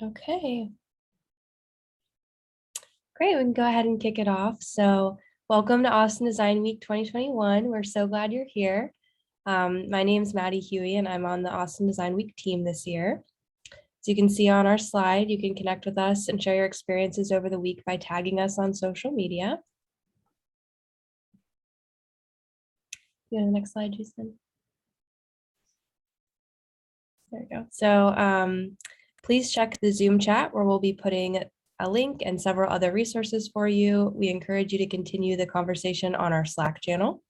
Okay, great. We can go ahead and kick it off. So, welcome to Austin Design Week 2021. We're so glad you're here. My name is Maddie Huey, and I'm on the Austin Design Week team this year. As you can see on our slide, you can connect with us and share your experiences over the week by tagging us on social media. Go to the next slide, Jason. There we go. So please check the Zoom chat where we'll be putting a link and several other resources for you. We encourage you to continue the conversation on our Slack channel.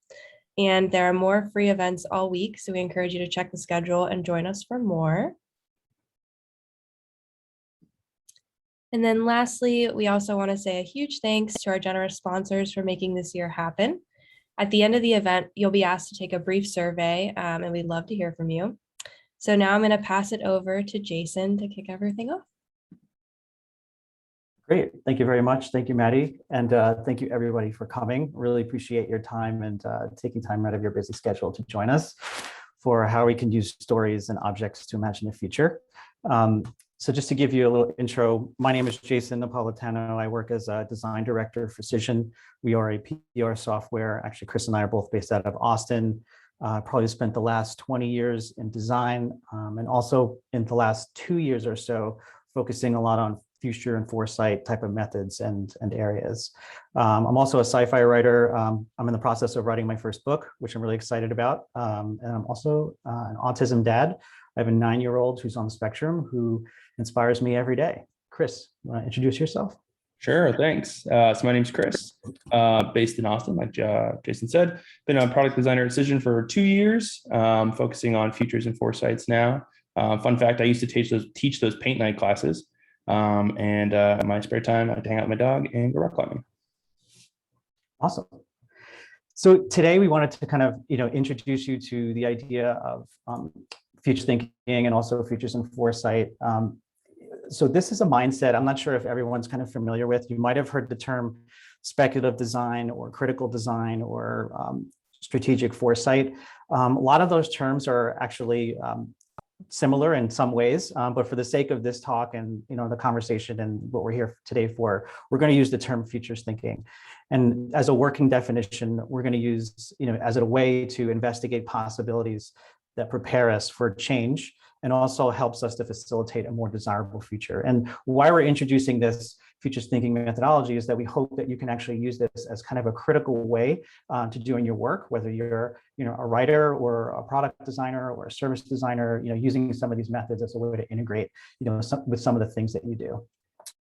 And there are more free events all week, so we encourage you to check the schedule and join us for more. And then lastly, we also want to say a huge thanks to our generous sponsors for making this year happen. At the end of the event, you'll be asked to take a brief survey, and we'd love to hear from you. So now I'm going to pass it over to Jason to kick everything off. Great. Thank you very much. Thank you, Maddie. And thank you, everybody, for coming. Really appreciate your time and taking time out of your busy schedule to join us for how we can use stories and objects to imagine the future. So just to give you a little intro, my name is Jason Napolitano. I work as a design director for Cision. We are a PR software. Actually, Chris and I are both based out of Austin. Probably spent the last 20 years in design and also in the last 2 years or so, focusing a lot on future and foresight type of methods and areas. I'm also a sci-fi writer. I'm in the process of writing my first book, which I'm really excited about. And I'm also an autism dad. I have a 9-year-old who's on the spectrum who inspires me every day. Chris, you want to introduce yourself? Sure, thanks. So my name's Chris, based in Austin, like Jason said. Been a product designer at Cision for 2 years, focusing on futures and foresights now. Fun fact, I used to teach those paint night classes. And in my spare time, I like to hang out with my dog and go rock climbing. Awesome. So today we wanted to kind of, introduce you to the idea of future thinking and also futures and foresight. So this is a mindset I'm not sure if everyone's kind of familiar with. You might have heard the term speculative design or critical design or strategic foresight. A lot of those terms are actually similar in some ways, but for the sake of this talk and the conversation and what we're here today for, we're going to use the term futures thinking. And as a working definition, we're going to use, as a way to investigate possibilities that prepare us for change and also helps us to facilitate a more desirable future. And why we're introducing this futures thinking methodology is that we hope that you can actually use this as kind of a critical way to doing your work, whether you're a writer or a product designer or a service designer, using some of these methods as a way to integrate with some of the things that you do.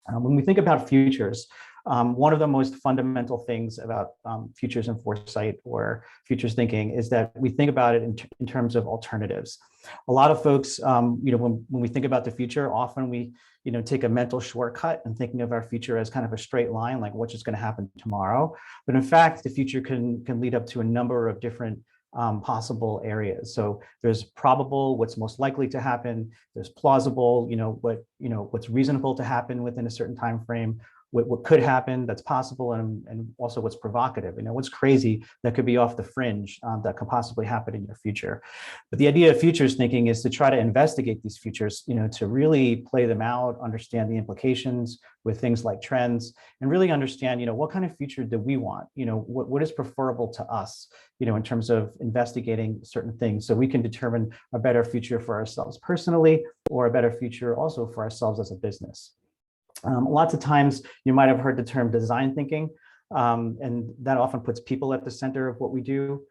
When we think about futures, one of the most fundamental things about futures and foresight or futures thinking is that we think about it in terms of alternatives. A lot of folks, when we think about the future, often we take a mental shortcut and thinking of our future as kind of a straight line, like what's just going to happen tomorrow. But in fact, the future can lead up to a number of different possible areas. So there's probable, what's most likely to happen. There's plausible, what's reasonable to happen within a certain time frame. What could happen that's possible, and also what's provocative, what's crazy that could be off the fringe that could possibly happen in your future. But the idea of futures thinking is to try to investigate these futures, to really play them out, understand the implications with things like trends, and really understand, what kind of future do we want? What is preferable to us, in terms of investigating certain things so we can determine a better future for ourselves personally, or a better future also for ourselves as a business. Lots of times you might have heard the term design thinking, and that often puts people at the center of what we do.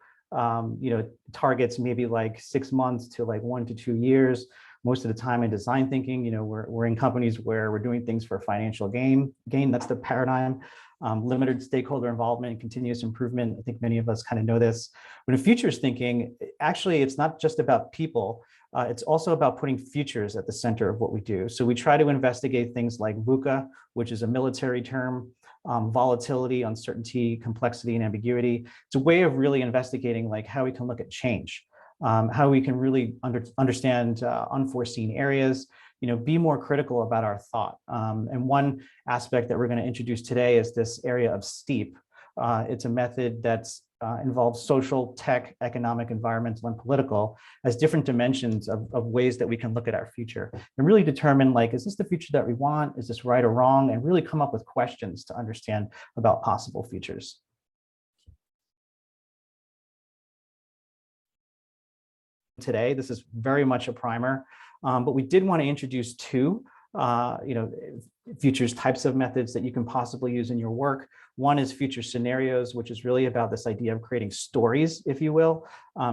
Targets maybe like 6 months to like 1 to 2 years. Most of the time in design thinking, we're in companies where we're doing things for financial gain. That's the paradigm. Limited stakeholder involvement and continuous improvement. I think many of us kind of know this. But in futures thinking, actually, it's not just about people. It's also about putting futures at the center of what we do. So we try to investigate things like VUCA, which is a military term, volatility, uncertainty, complexity, and ambiguity. It's a way of really investigating like how we can look at change, how we can really understand unforeseen areas, be more critical about our thought. And one aspect that we're going to introduce today is this area of STEEP. It's a method that's involves social, tech, economic, environmental, and political as different dimensions of ways that we can look at our future and really determine, like, is this the future that we want? Is this right or wrong? And really come up with questions to understand about possible futures. Today, this is very much a primer, but we did want to introduce two futures types of methods that you can possibly use in your work. One is future scenarios, which is really about this idea of creating stories, if you will,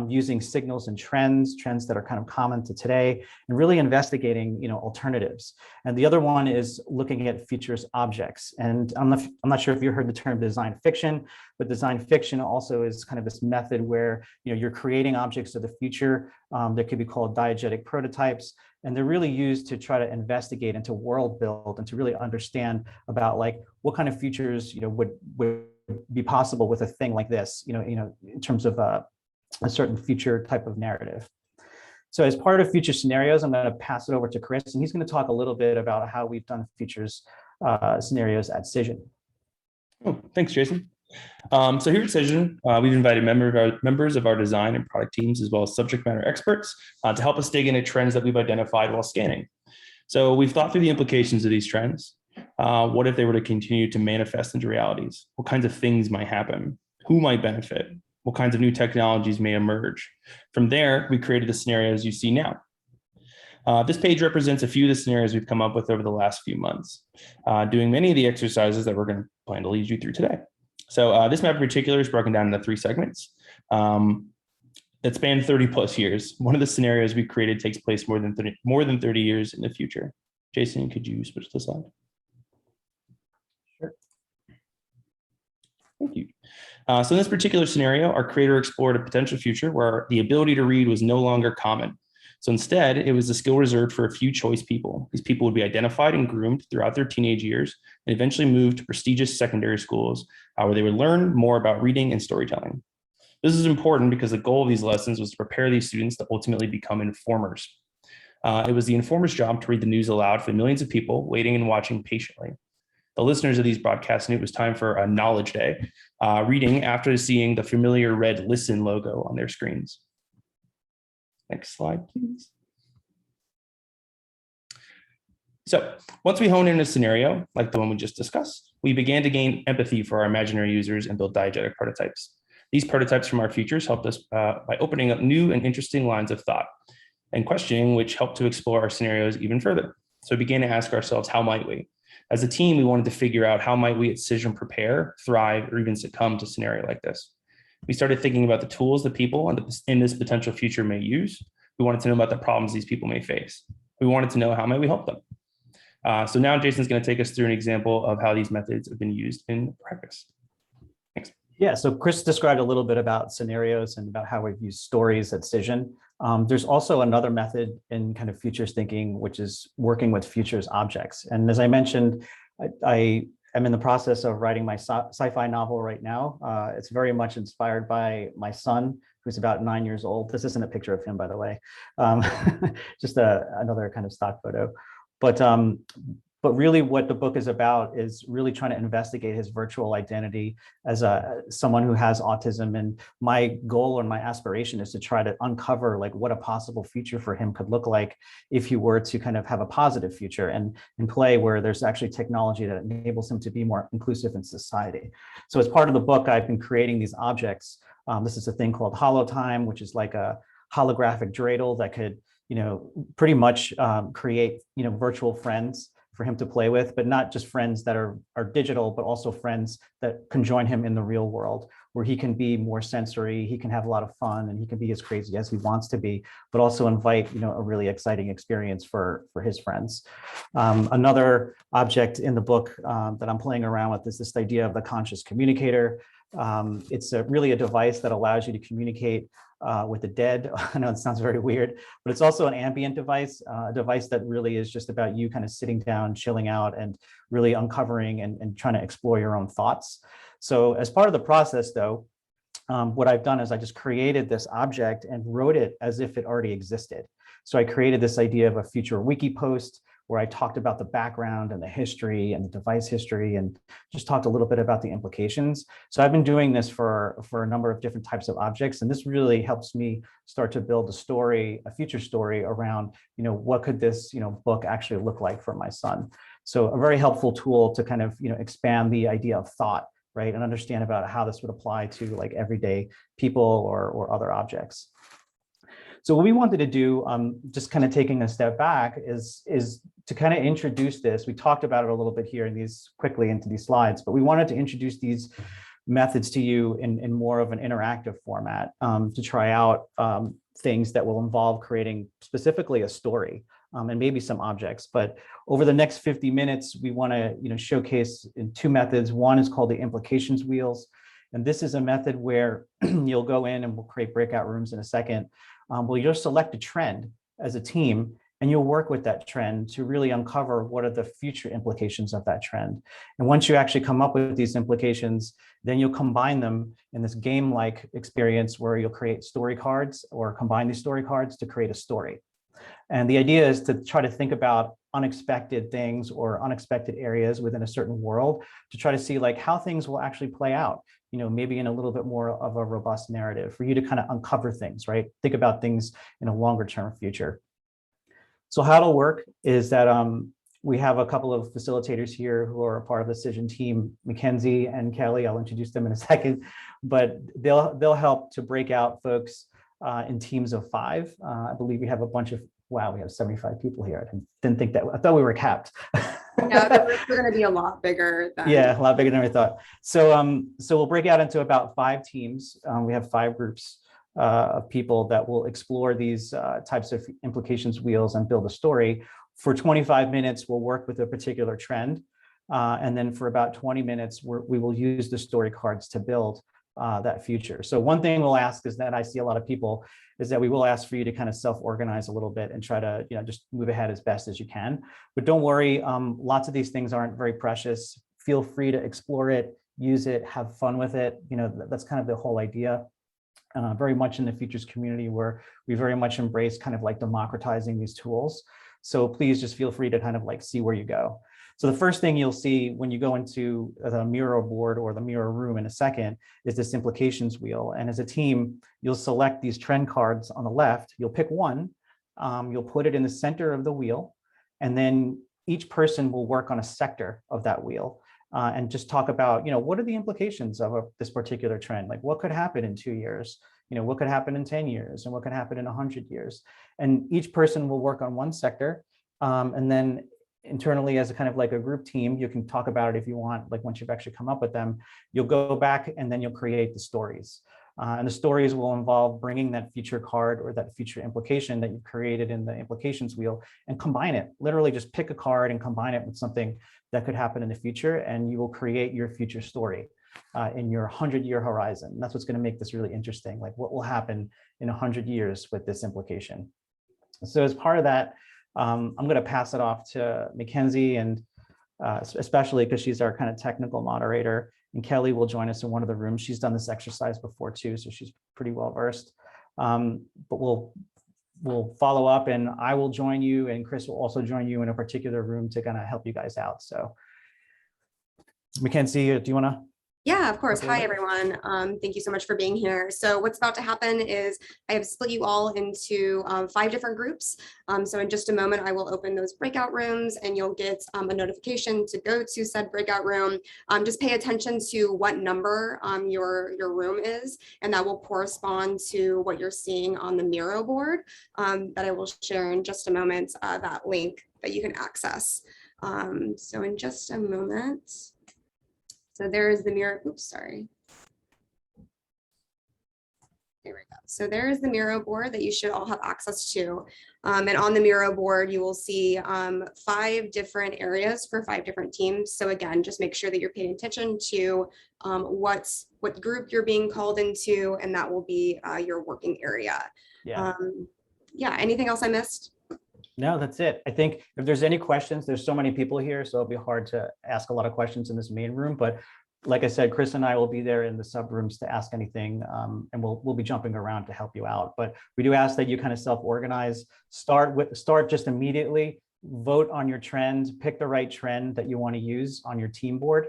using signals and trends that are kind of common to today, and really investigating, alternatives. And the other one is looking at futures objects. And I'm not sure if you heard the term design fiction, but design fiction also is kind of this method where, you're creating objects of the future that could be called diegetic prototypes. And they're really used to try to investigate and to world build and to really understand about, like, what kind of futures would be possible with a thing like this, in terms of a certain future type of narrative. So as part of future scenarios, I'm going to pass it over to Chris, and he's going to talk a little bit about how we've done futures scenarios at Cision. Oh, thanks, Jason. So here at Cision, we've invited members of our design and product teams, as well as subject matter experts, to help us dig into trends that we've identified while scanning. So we've thought through the implications of these trends. What if they were to continue to manifest into realities? What kinds of things might happen? Who might benefit? What kinds of new technologies may emerge? From there, we created the scenarios you see now. This page represents a few of the scenarios we've come up with over the last few months, doing many of the exercises that we're going to plan to lead you through today. So this map in particular is broken down into 3 segments that span 30 plus years. One of the scenarios we created takes place more than 30 years in the future. Jason, could you switch the slide? Sure. Thank you. So in this particular scenario, our creator explored a potential future where the ability to read was no longer common. So instead, it was a skill reserved for a few choice people. These people would be identified and groomed throughout their teenage years and eventually moved to prestigious secondary schools where they would learn more about reading and storytelling. This is important because the goal of these lessons was to prepare these students to ultimately become informers. It was the informer's job to read the news aloud for millions of people waiting and watching patiently. The listeners of these broadcasts knew it was time for a knowledge day, reading after seeing the familiar red listen logo on their screens. Next slide, please. So once we hone in a scenario like the one we just discussed, we began to gain empathy for our imaginary users and build diegetic prototypes. These prototypes from our futures helped us by opening up new and interesting lines of thought and questioning, which helped to explore our scenarios even further. So we began to ask ourselves, how might we? As a team, we wanted to figure out how might we at Cision prepare, thrive, or even succumb to a scenario like this. We started thinking about the tools that people in this potential future may use. We wanted to know about the problems these people may face. We wanted to know how might we help them. So now Jason's going to take us through an example of how these methods have been used in practice. Thanks. Yeah, so Chris described a little bit about scenarios and about how we've used stories at Cision. There's also another method in kind of futures thinking, which is working with futures objects. And as I mentioned, I am in the process of writing my sci-fi novel right now. It's very much inspired by my son, who's about 9 years old. This isn't a picture of him, by the way, just another kind of stock photo. But really what the book is about is really trying to investigate his virtual identity as someone who has autism. And my goal and my aspiration is to try to uncover, like, what a possible future for him could look like if he were to kind of have a positive future and play where there's actually technology that enables him to be more inclusive in society. So as part of the book, I've been creating these objects. This is a thing called HoloTime, which is like a holographic dreidel that could, pretty much create, virtual friends for him to play with, but not just friends that are digital, but also friends that can join him in the real world, where he can be more sensory, he can have a lot of fun, and he can be as crazy as he wants to be, but also invite, a really exciting experience for his friends. Another object in the book that I'm playing around with is this idea of the conscious communicator. It's really a device that allows you to communicate with the dead. I know it sounds very weird, but it's also an ambient device, a device that really is just about you kind of sitting down, chilling out, and really uncovering and trying to explore your own thoughts. So as part of the process, though, what I've done is I just created this object and wrote it as if it already existed. So I created this idea of a future wiki post where I talked about the background and the history and the device history and just talked a little bit about the implications. So I've been doing this for a number of different types of objects, and this really helps me start to build a story, a future story around, what could this, book actually look like for my son. So a very helpful tool to kind of, expand the idea of thought, right? And understand about how this would apply to like everyday people or other objects. So what we wanted to do, just kind of taking a step back, is to kind of introduce this. We talked about it a little bit here in these quickly into these slides, but we wanted to introduce these methods to you in more of an interactive format, to try out things that will involve creating specifically a story, and maybe some objects. But over the next 50 minutes, we want to showcase in two methods. One is called the implications wheels. And this is a method where you'll go in, and we'll create breakout rooms in a second. Well, you'll select a trend as a team, and you'll work with that trend to really uncover what are the future implications of that trend. And once you actually come up with these implications, then you'll combine them in this game-like experience where you'll create story cards or combine these story cards to create a story. And the idea is to try to think about unexpected things or unexpected areas within a certain world to try to see like how things will actually play out, maybe in a little bit more of a robust narrative for you to kind of uncover things, right? Think about things in a longer term future. So how it'll work is that we have a couple of facilitators here who are a part of the Cision team, Mackenzie and Kelly. I'll introduce them in a second, but they'll help to break out folks in teams of 5. I believe we have a bunch of, wow, we have 75 people here. I didn't think that, I thought we were capped. Yeah, we're going to be a lot bigger than. Yeah, a lot bigger than we thought. So we'll break out into about 5 teams. We have 5 groups of people that will explore these types of implications wheels and build a story. For 25 minutes, we'll work with a particular trend. And then for about 20 minutes, we will use the story cards to build that future. So one thing we'll ask is that I see a lot of people is that we will ask for you to kind of self-organize a little bit and try to, just move ahead as best as you can. But don't worry, lots of these things aren't very precious. Feel free to explore it, use it, have fun with it. That's kind of the whole idea. Very much in the futures community where we very much embrace kind of like democratizing these tools. So please just feel free to kind of like see where you go. So the first thing you'll see when you go into the Miro board or the Miro room in a second is this implications wheel. And as a team, you'll select these trend cards on the left. You'll pick one, you'll put it in the center of the wheel, and then each person will work on a sector of that wheel and just talk about, what are the implications of this particular trend? Like what could happen in 2 years? What could happen in 10 years? And what could happen in 100 years? And each person will work on one sector. And then internally as a kind of like a group team, you can talk about it if you want, like once you've actually come up with them, you'll go back and then you'll create the stories. And the stories will involve bringing that feature card or that feature implication that you've created in the implications wheel and combine it. Literally just pick a card and combine it with something that could happen in the future, and you will create your future story in your 100-year horizon. And that's what's going to make this really interesting. Like what will happen in 100 years with this implication. So as part of that, I'm going to pass it off to Mackenzie, and especially because she's our kind of technical moderator, and Kelly will join us in one of the rooms. She's done this exercise before too, so she's pretty well versed. But we'll follow up, and I will join you, and Chris will also join you in a particular room to kind of help you guys out. So Mackenzie, do you want to? Yeah, of course. Okay. Hi, everyone. Thank you so much for being here. So what's about to happen is I have split you all into 5 different groups. So in just a moment, I will open those breakout rooms and you'll get a notification to go to said breakout room. Just pay attention to what number your room is, and that will correspond to what you're seeing on the Miro board that I will share in just a moment, that link that you can access. So in just a moment. So there is the Miro, oops, sorry. There we go. So there is the Miro board that you should all have access to. And on the Miro board, you will see 5 different areas for 5 different teams. So again, just make sure that you're paying attention to what group you're being called into, and that will be your working area. Yeah. Yeah, anything else I missed? No, that's it. I think if there's any questions, there's so many people here, so it'll be hard to ask a lot of questions in this main room. But like I said, Chris and I will be there in the sub rooms to ask anything, and we'll be jumping around to help you out. But we do ask that you kind of self-organize. Start just immediately vote on your trend, pick the right trend that you want to use on your team board.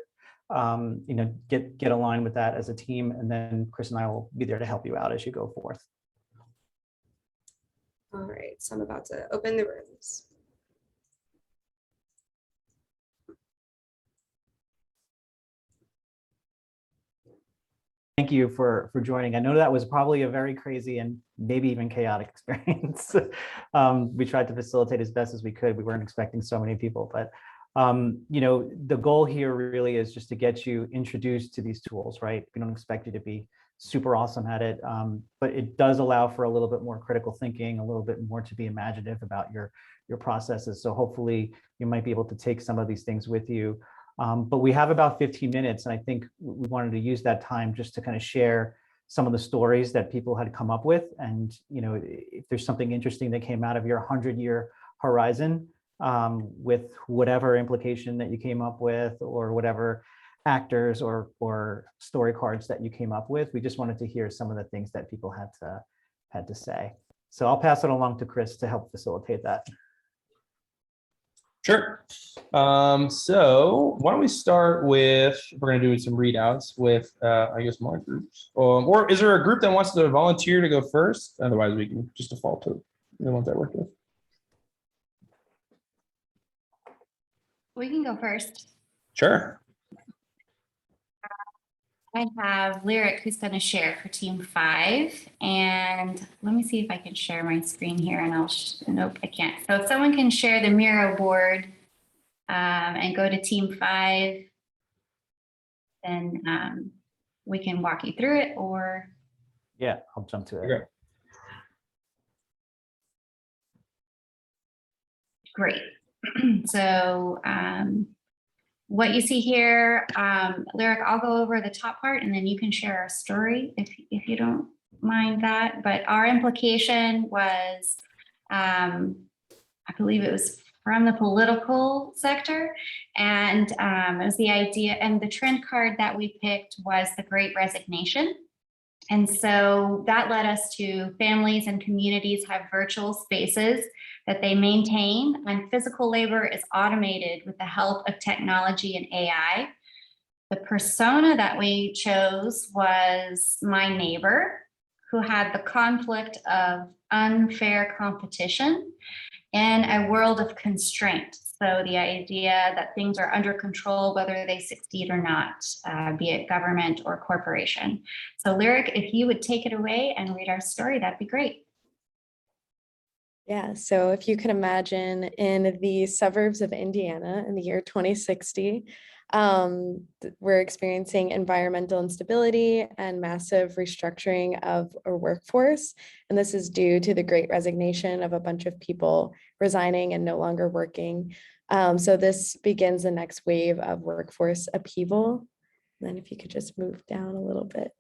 Get aligned with that as a team, and then Chris and I will be there to help you out as you go forth. All right, so I'm about to open the rooms. Thank you for joining. I know that was probably a very crazy and maybe even chaotic experience. We tried to facilitate as best as we could. We weren't expecting so many people, but the goal here really is just to get you introduced to these tools, right? We don't expect you to be super awesome at it, but it does allow for a little bit more critical thinking, a little bit more to be imaginative about your processes. So hopefully you might be able to take some of these things with you. But we have about 15 minutes, and I think we wanted to use that time just to kind of share some of the stories that people had come up with. And if there's something interesting that came out of your 100-year horizon, with whatever implication that you came up with, or whatever actors or story cards that you came up with, we just wanted to hear some of the things that people had to say. So I'll pass it along to Chris to help facilitate that. Sure. So why don't we start with, we're going to do some readouts with, I guess, my groups. Or is there a group that wants to volunteer to go first? Otherwise, we can just default to the ones I work with. We can go first. Sure. I have Lyric who's going to share for team 5. And let me see if I can share my screen here, and nope, I can't. So if someone can share the Miro board and go to team 5, then we can walk you through it, or. Yeah, I'll jump to it. Okay. Great. So what you see here, Lyric, I'll go over the top part and then you can share our story if you don't mind that. But our implication was, I believe it was from the political sector, and it was the idea, and the trend card that we picked was the Great Resignation. And so that led us to families and communities have virtual spaces that they maintain, and physical labor is automated with the help of technology and AI. The persona that we chose was my neighbor, who had the conflict of unfair competition in a world of constraint. So the idea that things are under control, whether they succeed or not, be it government or corporation. So Lyric, if you would take it away and read our story, that'd be great. Yeah, so if you can imagine, in the suburbs of Indiana in the year 2060, we're experiencing environmental instability and massive restructuring of our workforce. And this is due to the Great Resignation of a bunch of people resigning and no longer working. So this begins the next wave of workforce upheaval. And then if you could just move down a little bit.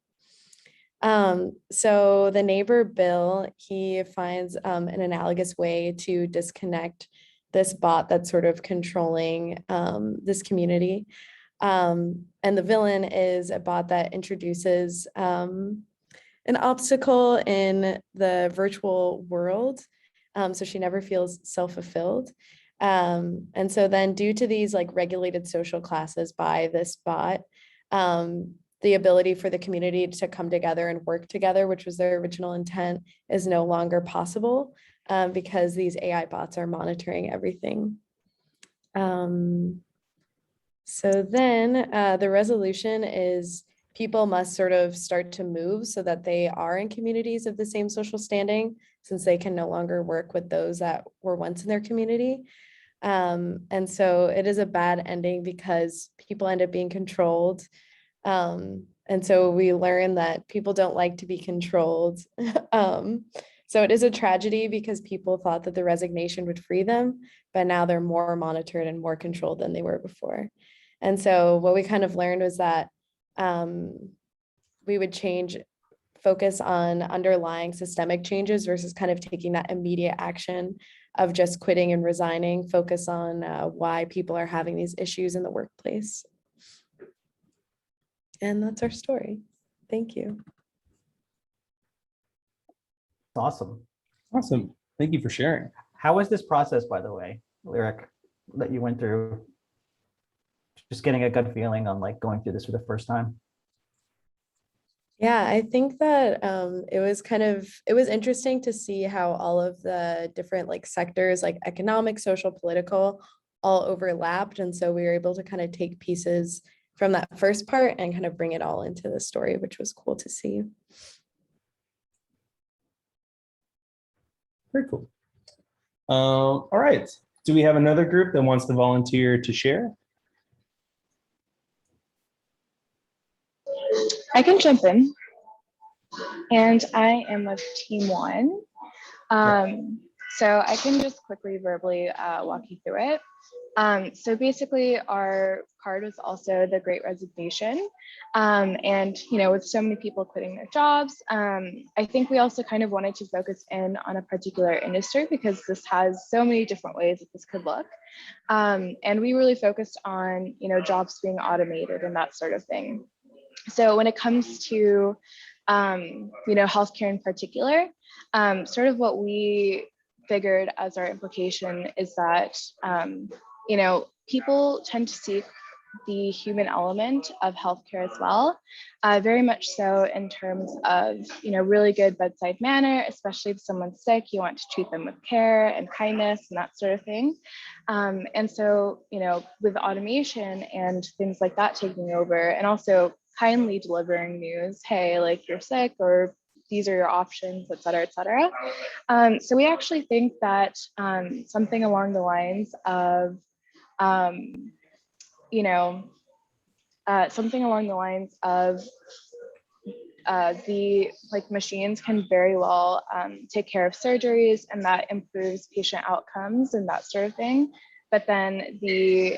So the neighbor Bill, he finds an analogous way to disconnect this bot that's sort of controlling this community. And the villain is a bot that introduces an obstacle in the virtual world. So she never feels self-fulfilled. And so then due to these like regulated social classes by this bot, the ability for the community to come together and work together, which was their original intent, is no longer possible because these AI bots are monitoring everything. So then the resolution is people must sort of start to move so that they are in communities of the same social standing, since they can no longer work with those that were once in their community. And so it is a bad ending because people end up being controlled. And so we learn that people don't like to be controlled. So it is a tragedy because people thought that the resignation would free them, but now they're more monitored and more controlled than they were before. And so what we kind of learned was that we would focus on underlying systemic changes versus kind of taking that immediate action of just quitting and resigning, focus on why people are having these issues in the workplace. And that's our story. Thank you. Awesome. Awesome. Thank you for sharing. How was this process, by the way? Lyric, that you went through? Just getting a gut feeling on like going through this for the first time. Yeah, I think that it was interesting to see how all of the different like sectors, like economic, social, political, all overlapped. And so we were able to kind of take pieces from that first part and kind of bring it all into the story, which was cool to see. Very cool. All right. Do we have another group that wants to volunteer to share? I can jump in, and I am with Team One. So I can just quickly verbally walk you through it. So basically, our card was also the Great Resignation, and with so many people quitting their jobs, I think we also kind of wanted to focus in on a particular industry because this has so many different ways that this could look, and we really focused on jobs being automated and that sort of thing. So when it comes to healthcare in particular, sort of what we figured as our implication is that people tend to seek the human element of healthcare as well, very much so in terms of really good bedside manner, especially if someone's sick, you want to treat them with care and kindness and that sort of thing. And so with automation and things like that taking over, and also kindly delivering news, hey, like you're sick, or these are your options, et cetera, et cetera. So we actually think that something along the lines of the machines can very well take care of surgeries, and that improves patient outcomes and that sort of thing. But then the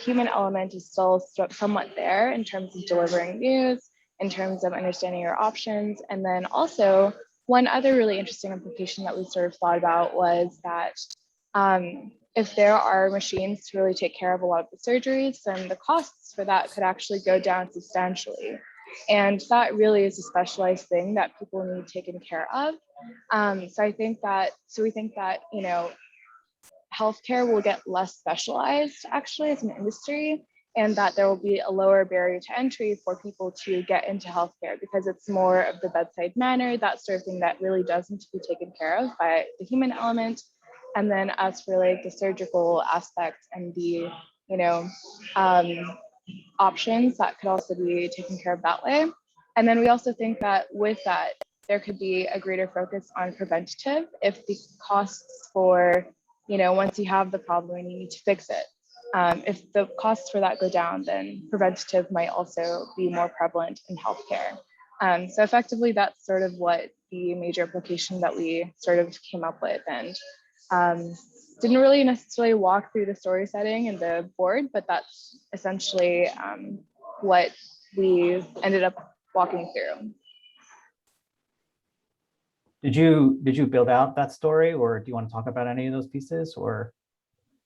human element is still somewhat there in terms of delivering news, in terms of understanding your options. And then also one other really interesting implication that we sort of thought about was that if there are machines to really take care of a lot of the surgeries, then the costs for that could actually go down substantially. And that really is a specialized thing that people need taken care of. So we think that, healthcare will get less specialized actually as an industry, and that there will be a lower barrier to entry for people to get into healthcare because it's more of the bedside manner, that sort of thing that really does need to be taken care of by the human element. And then as for like the surgical aspect and the, options that could also be taken care of that way. And then we also think that with that, there could be a greater focus on preventative if the costs for, once you have the problem and you need to fix it, if the costs for that go down, then preventative might also be more prevalent in healthcare. So effectively, that's sort of what the major application that we sort of came up with, and didn't really necessarily walk through the story setting and the board, but that's essentially what we ended up walking through. Did you build out that story, or do you want to talk about any of those pieces, or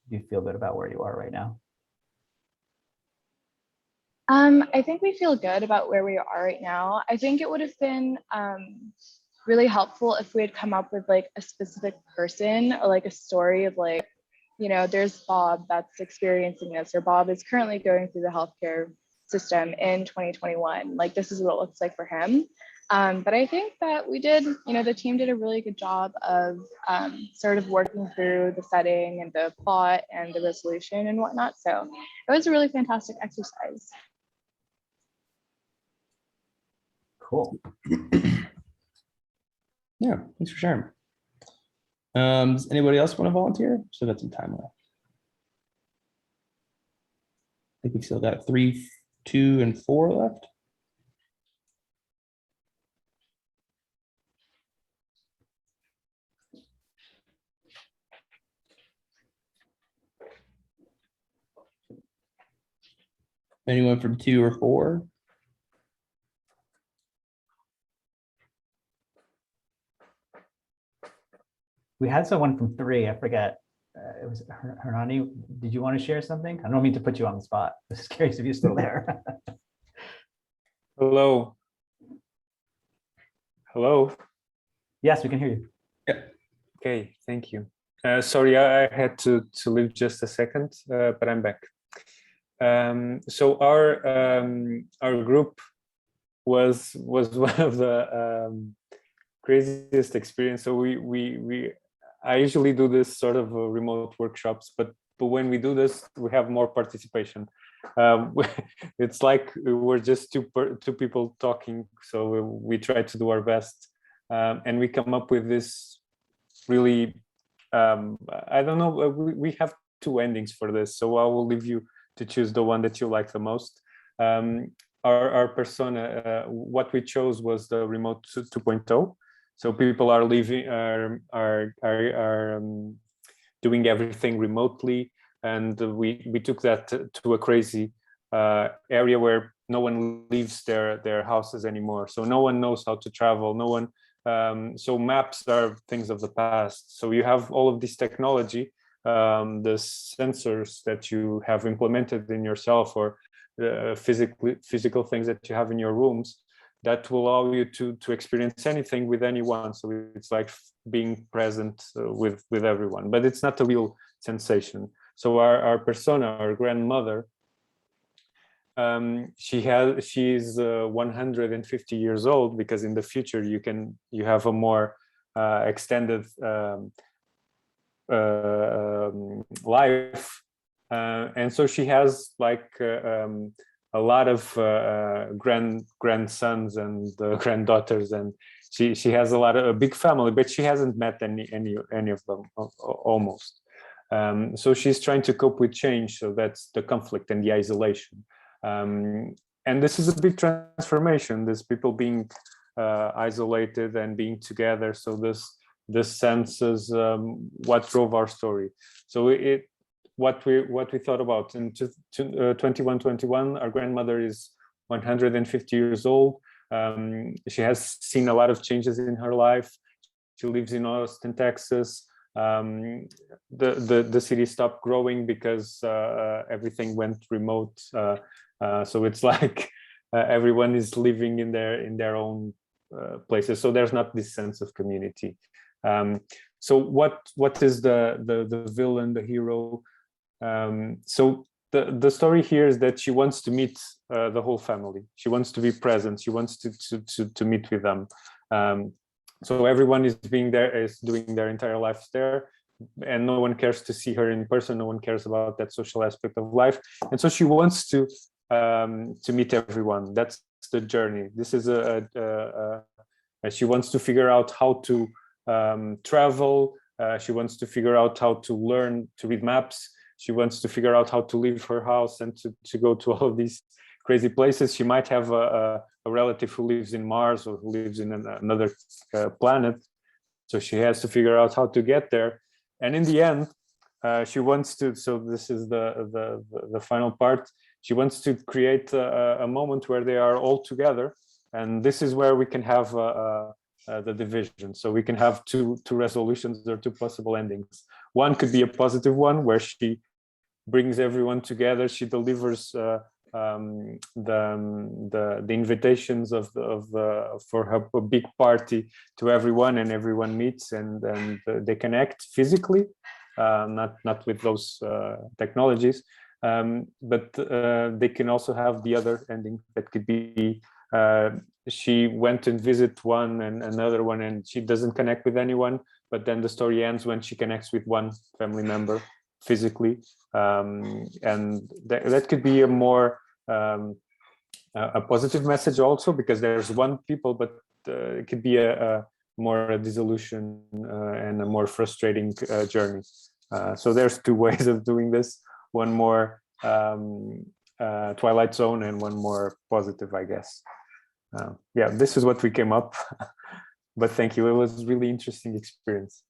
do you feel good about where you are right now? I think we feel good about where we are right now. I think it would have been really helpful if we had come up with like a specific person or like a story of like, there's Bob that's experiencing this, or Bob is currently going through the healthcare system in 2021. Like this is what it looks like for him. But I think that we did, the team did a really good job of sort of working through the setting and the plot and the resolution and whatnot. So it was a really fantastic exercise. Cool. Yeah, thanks for sharing. Does anybody else want to volunteer? Still got some time left. I think we still got 3, 2, and 4 left. Anyone from 2 or 4? We had someone from 3, I forget. It was Hernani. Did you want to share something? I don't mean to put you on the spot. I'm just curious if you're still there. Hello. Hello. Yes, we can hear you. Yeah. Okay, thank you. Sorry, I had to leave just a second, but I'm back. So our group was one of the craziest experience. So I usually do this sort of remote workshops, but when we do this, we have more participation. It's like we're just two people talking, so we try to do our best, and we come up with this really. I don't know. We have two endings for this, so I will leave you to choose the one that you like the most. Our persona, what we chose was the remote 2.0. So people are living, doing everything remotely, and we took that to a crazy area where no one leaves their houses anymore. So no one knows how to travel. No one. So maps are things of the past. So you have all of this technology, the sensors that you have implemented in yourself, or physical things that you have in your rooms, that will allow you to experience anything with anyone. So it's like being present with everyone, but it's not a real sensation. So our persona, our grandmother, she's 150 years old, because in the future you have a more extended life, and so she has like a lot of grandsons and granddaughters, and she has a big family, but she hasn't met any of them almost. So she's trying to cope with change. So that's the conflict and the isolation. And this is a big transformation, this people being isolated and being together. So this sense is what drove our story. So what we thought about in 2121, our grandmother is 150 years old. She has seen a lot of changes in her life. She lives in Austin, Texas. The city stopped growing because everything went remote. So it's like everyone is living in their own places. So there's not this sense of community. So what is the villain, the hero? So the story here is that she wants to meet the whole family. She wants to be present. She wants to meet with them. So everyone is doing their entire lives there, and no one cares to see her in person. No one cares about that social aspect of life, and so she wants to meet everyone. That's the journey. This is she wants to figure out how to travel. She wants to figure out how to learn to read maps. She wants to figure out how to leave her house and to go to all of these crazy places. She might have a relative who lives in Mars or who lives in another planet. So she has to figure out how to get there. And in the end, she wants to, so this is the final part, she wants to create a moment where they are all together. And this is where we can have the division. So we can have two resolutions or two possible endings. One could be a positive one where she brings everyone together. She delivers the invitations for her big party to everyone, and everyone meets and they connect physically, not with those technologies, but they can also have the other ending that could be she went and visit one and another one, and she doesn't connect with anyone, but then the story ends when she connects with one family member physically, and that could be a more a positive message also, because there's one people, but it could be a more a dissolution and a more frustrating journey. So there's two ways of doing this, one more Twilight Zone and one more positive, I guess. Yeah, this is what we came up. But thank you. It was really interesting experience.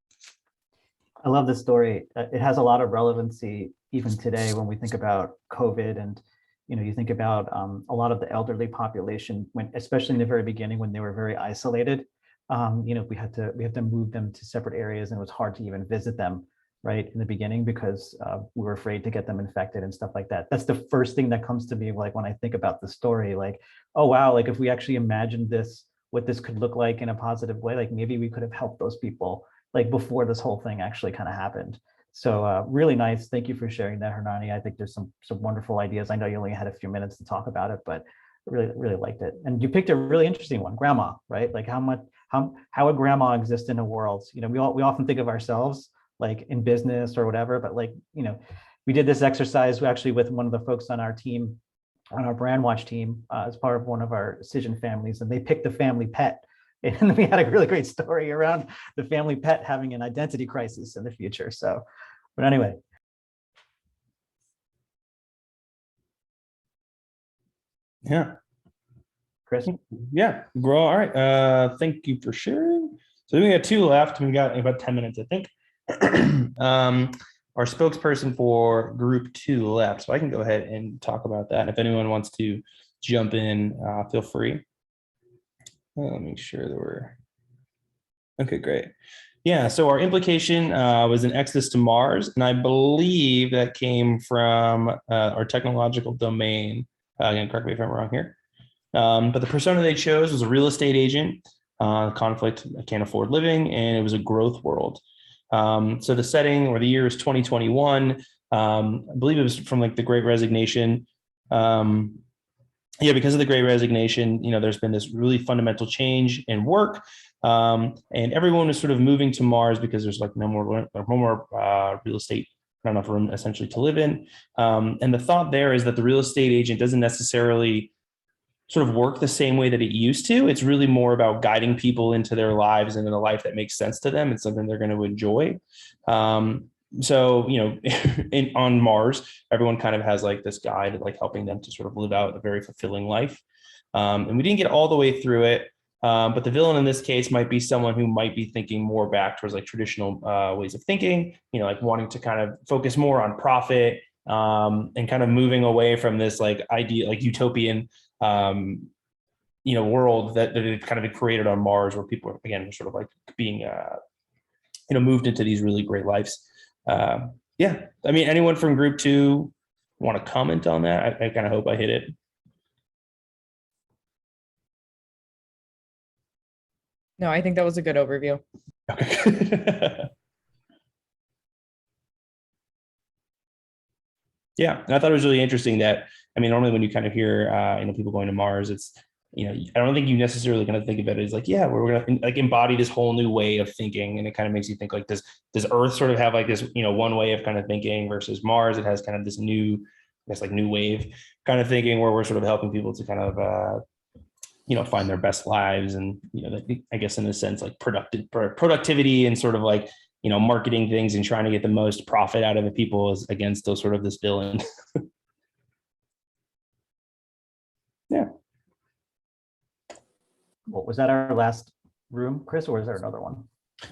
I love this story. It has a lot of relevancy even today when we think about COVID, and you think about a lot of the elderly population, when especially in the very beginning when they were very isolated. We had to move them to separate areas, and it was hard to even visit them right in the beginning because we were afraid to get them infected and stuff like that. That's the first thing that comes to me, like when I think about the story, like, oh wow, like if we actually imagined this, what this could look like in a positive way, like maybe we could have helped those people like before this whole thing actually kind of happened. So really nice. Thank you for sharing that, Hernani. I think there's some wonderful ideas. I know you only had a few minutes to talk about it, but really liked it. And you picked a really interesting one, grandma, right? Like how a grandma exists in a world. You know, we often think of ourselves like in business or whatever, but like, you know, we did this exercise actually with one of the folks on our team, on our brand watch team, as part of one of our decision families, and they picked a family pet. And we had a really great story around the family pet having an identity crisis in the future. So, but anyway. Yeah. Chris? Yeah, grow. All right. Thank you for sharing. So we got 2 left. We got about 10 minutes, I think. Our spokesperson for group 2 left. So I can go ahead and talk about that. And if anyone wants to jump in, feel free. Let me make sure that we're okay, great. Yeah, so our implication was an exodus to Mars, and I believe that came from our technological domain. Again, correct me if I'm wrong here. But the persona they chose was a real estate agent, conflict, I can't afford living, and it was a growth world. So the setting or the year is 2021. I believe it was from like the Great Resignation. Yeah, because of the Great Resignation, you know, there's been this really fundamental change in work, and everyone is sort of moving to Mars because there's like no more real estate, not enough room essentially to live in. And the thought there is that the real estate agent doesn't necessarily sort of work the same way that it used to. It's really more about guiding people into their lives and in a life that makes sense to them. It's something they're going to enjoy. So, you know, on Mars, everyone kind of has like this guide, like helping them to sort of live out a very fulfilling life. And we didn't get all the way through it. But the villain in this case might be someone who might be thinking more back towards like traditional ways of thinking, you know, like wanting to kind of focus more on profit, and kind of moving away from this like idea, like utopian, you know, world that it kind of created on Mars, where people are, again, sort of like being, you know, moved into these really great lives. Yeah, I mean, anyone from group 2 want to comment on that? I kind of hope I hit it. No, I think that was a good overview. Okay. Yeah, and I thought it was really interesting that, I mean, normally when you kind of hear, you know, people going to Mars, it's, you know, I don't think you necessarily kind of think of it as like, yeah, we're going to like embody this whole new way of thinking. And it kind of makes you think like, does Earth sort of have like this, you know, one way of kind of thinking versus Mars? It has kind of this new, I guess, like new wave kind of thinking where we're sort of helping people to kind of, you know, find their best lives. And, you know, I guess in a sense, like productivity and sort of like, you know, marketing things and trying to get the most profit out of the people is again still sort of this villain. Yeah. Well, was that our last room, Chris, or is there another one?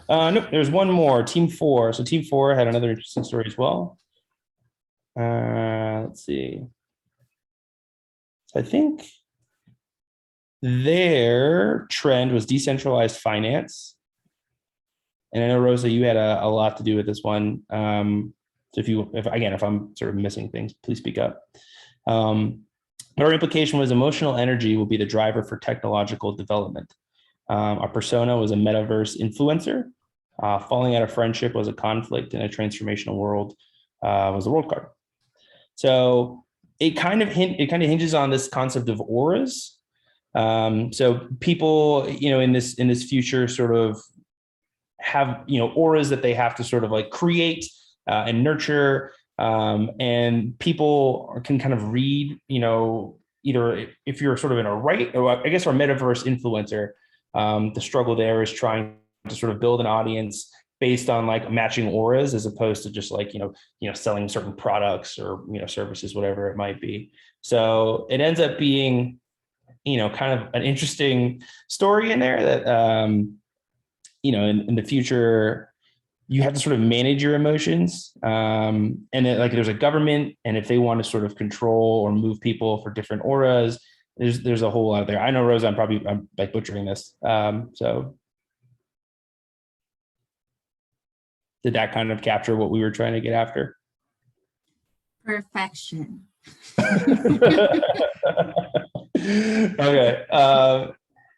No, there's one more, team 4. So team 4 had another interesting story as well. Let's see. So I think their trend was decentralized finance. And I know, Rosa, you had a lot to do with this one. So if I'm sort of missing things, please speak up. Our implication was emotional energy will be the driver for technological development. Our persona was a metaverse influencer. Falling out of friendship was a conflict, and a transformational world was the world card. So it kind of hinges on this concept of auras. So people, you know, in this future sort of have, you know, auras that they have to sort of like create and nurture. And people can kind of read, you know, either if you're sort of in a right, or I guess our metaverse influencer, the struggle there is trying to sort of build an audience based on like matching auras, as opposed to just like, you know, selling certain products or, you know, services, whatever it might be. So it ends up being, you know, kind of an interesting story in there that, you know, in the future, you have to sort of manage your emotions. And then like there's a government, and if they want to sort of control or move people for different auras, there's a whole lot there. I know, Rosa, I'm like butchering this. So did that kind of capture what we were trying to get after? Perfection. Okay.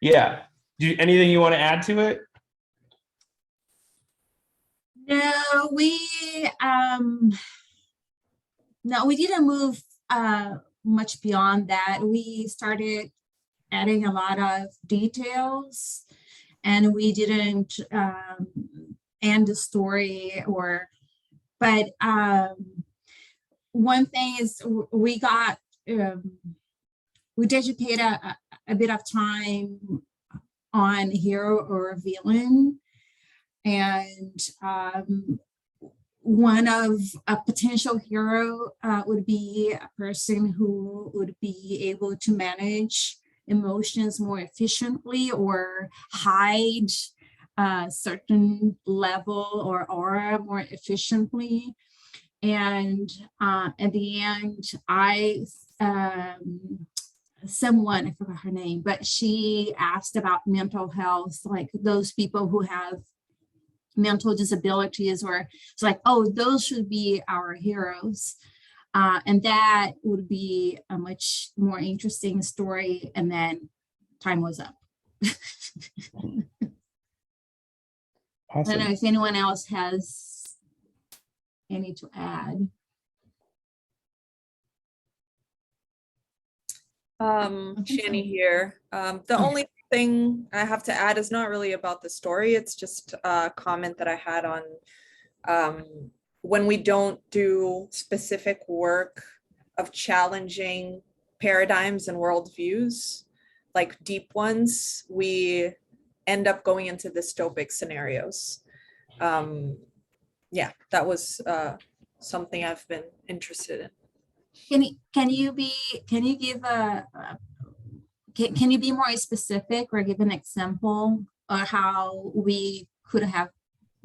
Yeah. Anything you want to add to it? No, we didn't move much beyond that. We started adding a lot of details, and we didn't end the story but one thing is we dedicated a bit of time on hero or villain, and one of a potential hero would be a person who would be able to manage emotions more efficiently or hide a certain level or aura more efficiently. And at the end, someone, I forgot her name, but she asked about mental health, like those people who have mental disabilities, or it's like, oh, those should be our heroes. And that would be a much more interesting story. And then time was up. I don't know if anyone else has any to add. Shani here. The only thing I have to add is not really about the story. It's just a comment that I had on when we don't do specific work of challenging paradigms and worldviews, like deep ones, we end up going into dystopic scenarios. Yeah, that was something I've been interested in. Can you be more specific or give an example of how we could have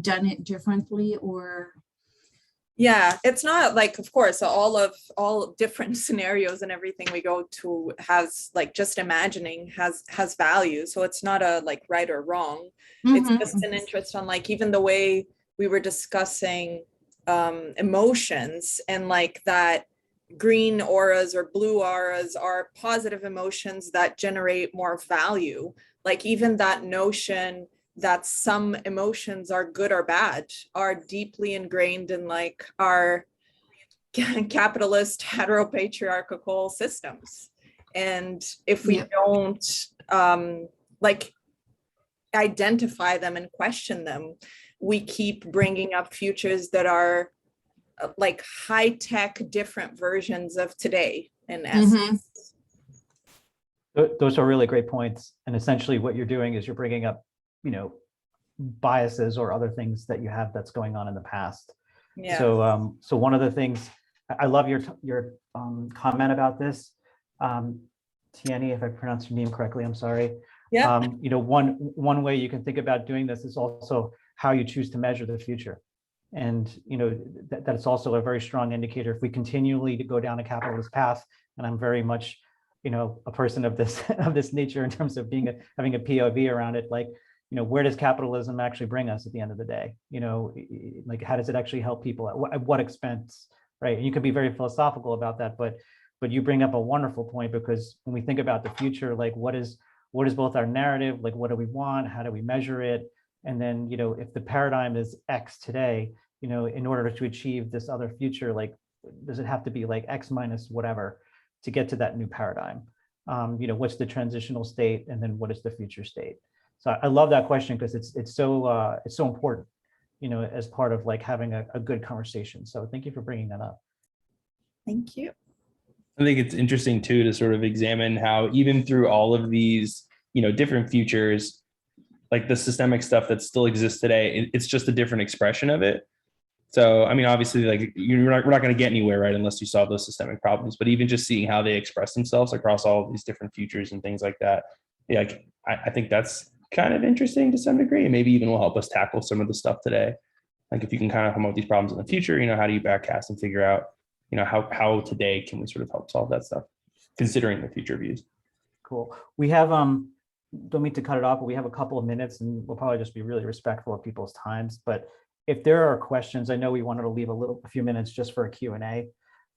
done it differently? Or yeah, it's not like, of course, all different scenarios and everything we go to has like just imagining has value. So it's not a like right or wrong. It's just an interest on like even the way we were discussing emotions, and like that green auras or blue auras are positive emotions that generate more value. Like even that notion that some emotions are good or bad are deeply ingrained in like our capitalist heteropatriarchal systems. And if we don't like identify them and question them, we keep bringing up futures that are like high-tech different versions of today in essence. Those are really great points. And essentially what you're doing is you're bringing up, you know, biases or other things that you have that's going on in the past. Yeah. So one of the things, I love your comment about this. Tieni, if I pronounced your name correctly, I'm sorry. Yeah. You know, one way you can think about doing this is also how you choose to measure the future. And, you know, that's also a very strong indicator. If we continually to go down a capitalist path, and I'm very much, you know, a person of this nature in terms of having a POV around it, like, you know, where does capitalism actually bring us at the end of the day? You know, like, how does it actually help people? At what expense, right? And you could be very philosophical about that, but you bring up a wonderful point, because when we think about the future, like what is both our narrative, like what do we want? How do we measure it? And then, you know, if the paradigm is X today, you know, in order to achieve this other future, like, does it have to be like X minus whatever to get to that new paradigm? You know, what's the transitional state, and then what is the future state? So I love that question, because it's so important, you know, as part of like having a good conversation. So thank you for bringing that up. Thank you. I think it's interesting too to sort of examine how even through all of these, you know, different futures, like the systemic stuff that still exists today, it's just a different expression of it. So, I mean, obviously, like we're not going to get anywhere, right, unless you solve those systemic problems. But even just seeing how they express themselves across all of these different futures and things like that, yeah, like, I think that's kind of interesting to some degree, and maybe even will help us tackle some of the stuff today. Like if you can kind of come up with these problems in the future, you know, how do you backcast and figure out, you know, how today can we sort of help solve that stuff, considering the future views. Cool. We have don't mean to cut it off, but we have a couple of minutes, and we'll probably just be really respectful of people's times. But if there are questions, I know we wanted to leave a few minutes just for a Q&A.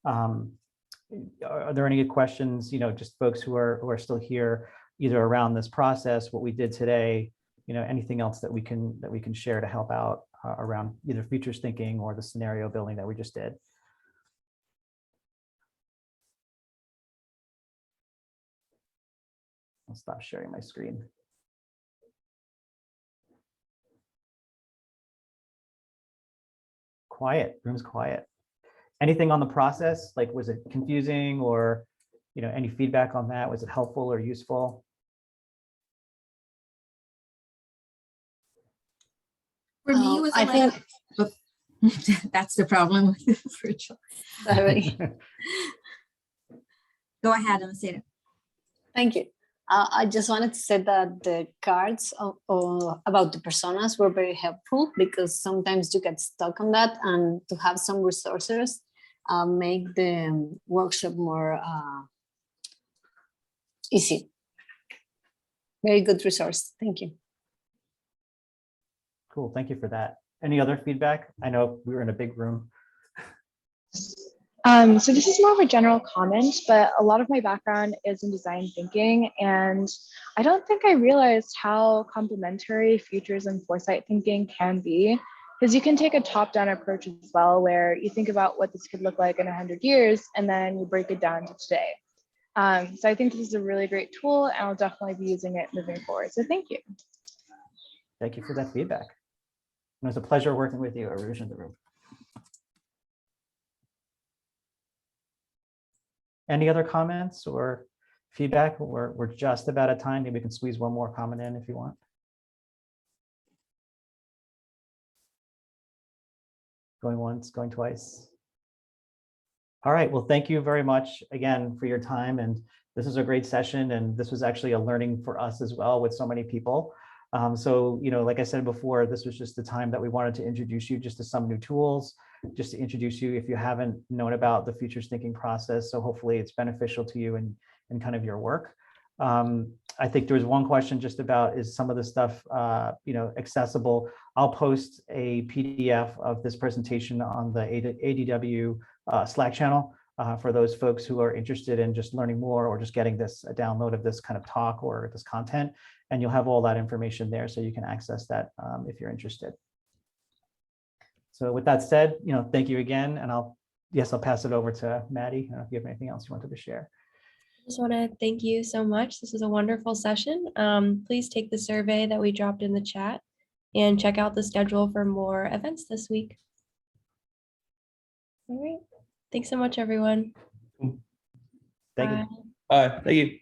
Are there any questions, you know, just folks who are still here, either around this process, what we did today, you know, anything else that we can share to help out? around either futures thinking or the scenario building that we just did. I'll stop sharing my screen. Quiet, room's quiet. Anything on the process? Like, was it confusing, or, you know, any feedback on that? Was it helpful or useful? For me, it was a I lot think, of, that's the problem with the virtual. sorry, Go ahead and say it. thank you. I just wanted to say that the cards about the personas were very helpful, because sometimes you get stuck on that, and to have some resources make the workshop more easy. Very good resource. Thank you. Cool, thank you for that. Any other feedback? I know we were in a big room. So this is more of a general comment, but a lot of my background is in design thinking, and I don't think I realized how complementary futures and foresight thinking can be, because you can take a top-down approach as well, where you think about what this could look like in 100 years, and then you break it down to today. So I think this is a really great tool, and I'll definitely be using it moving forward. So thank you. Thank you for that feedback. It was a pleasure working with you, Aruj, in the room. Any other comments or feedback? We're just about at time. Maybe we can squeeze one more comment in if you want. Going once, going twice. All right, well, thank you very much again for your time. And this was a great session. And this was actually a learning for us as well with so many people. So, you know, like I said before, this was just the time that we wanted to introduce you just to some new tools, just to introduce you if you haven't known about the futures thinking process. So hopefully it's beneficial to you in kind of your work. I think there was one question just about, is some of the stuff, you know, accessible? I'll post a PDF of this presentation on the ADW Slack channel for those folks who are interested in just learning more, or just getting this a download of this kind of talk or this content. And you'll have all that information there, so you can access that if you're interested. So with that said, you know, thank you again. And I'll pass it over to Maddie. I don't know if you have anything else you wanted to share. I just want to thank you so much. This was a wonderful session. Please take the survey that we dropped in the chat and check out the schedule for more events this week. All right. Thanks so much, everyone. Thank you. Thank you.